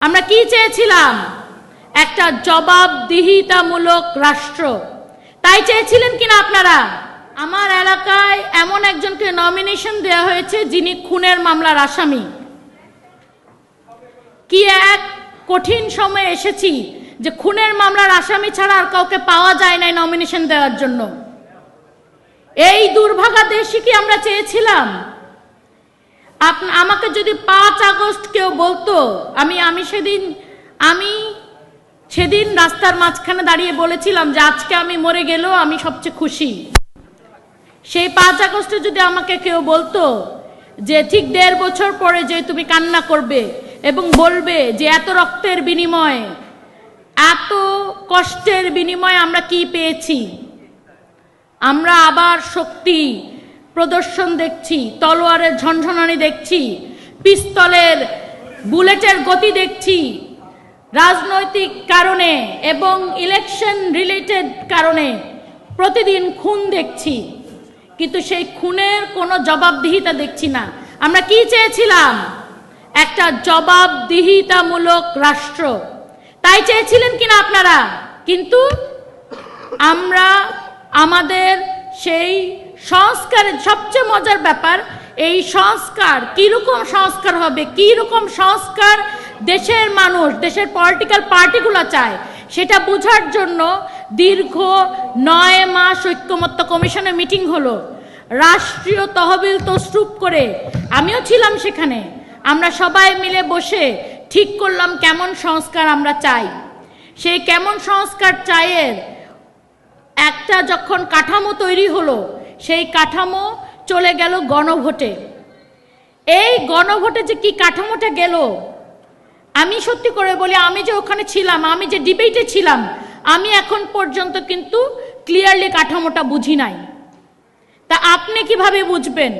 আমরা কি চেয়েছিলাম? একটা জবাবদিহিতামূলক রাষ্ট্র। তাই চেয়েছিলেন কিনা আপনারা? আমার এলাকায় এমন একজনকে নমিনেশন দেওয়া হয়েছে যিনি খুনের মামলার আসামি। কি এক কঠিন সময়ে এসেছি যে খুনের মামলার আসামি ছাড়া আর কাউকে পাওয়া যায় না নমিনেশন দেওয়ার জন্য। এই দুর্ভাগা দেশই কি আমরা চেয়েছিলাম? আমাকে যদি 5 আগস্ট কেউ বলতো, আমি সেদিন রাস্তার মাঝখানে দাঁড়িয়ে বলেছিলাম যে আজকে আমি মরে গেলেও আমি সবচেয়ে খুশি। সেই 5 আগস্টে যদি আমাকে কেউ বলতো যে ঠিক 1.5 বছর পরে যে তুমি কান্না করবে এবং বলবে যে এত রক্তের বিনিময়ে, এত কষ্টের বিনিময়ে আমরা কি পেয়েছি, আমরা আবার শক্তি প্রদর্শন দেখছি, তলোয়ারের ঝনঝনানি দেখছি, পিস্তলের বুলেটের গতি দেখছি, রাজনৈতিক কারণে এবং ইলেকশন রিলেটেড কারণে প্রতিদিন খুন দেখছি, কিন্তু সেই খুনের কোনো জবাবদিহিতা দেখছি না। আমরা কি চেয়েছিলাম? একটা জবাবদিহিতামূলক রাষ্ট্র। তাই চেয়েছিলেন কিনা আপনারা? কিন্তু আমরা আমাদের সেই সংস্কারের সবচেয়ে মজার ব্যাপার, এই সংস্কার কিরকম সংস্কার হবে, কিরকম সংস্কার দেশের মানুষ, দেশের পলিটিক্যাল পার্টিগুলো চায়, সেটা বোঝার জন্য দীর্ঘ 9 মাস ঐক্যমত্য কমিশনে মিটিং হলো। রাষ্ট্রীয় তহবিল তছরূপ করে, আমিও ছিলাম সেখানে, আমরা সবাই মিলে বসে ঠিক করলাম কেমন সংস্কার আমরা চাই। সেই কেমন সংস্কার চাইয়ের একটা যখন কাঠামো তৈরি হলো, সেই কাঠামো চলে গেল গণভোটে। এই গণভোটে যে কি কাঠামোটা গেল, আমি সত্যি করে বলি, আমি যে ওখানে ছিলাম, আমি যে ডিবেটে ছিলাম, আমি এখন পর্যন্ত কিন্তু ক্লিয়ারলি কাঠামোটা বুঝি নাই। তা আপনি কিভাবে বুঝবেন?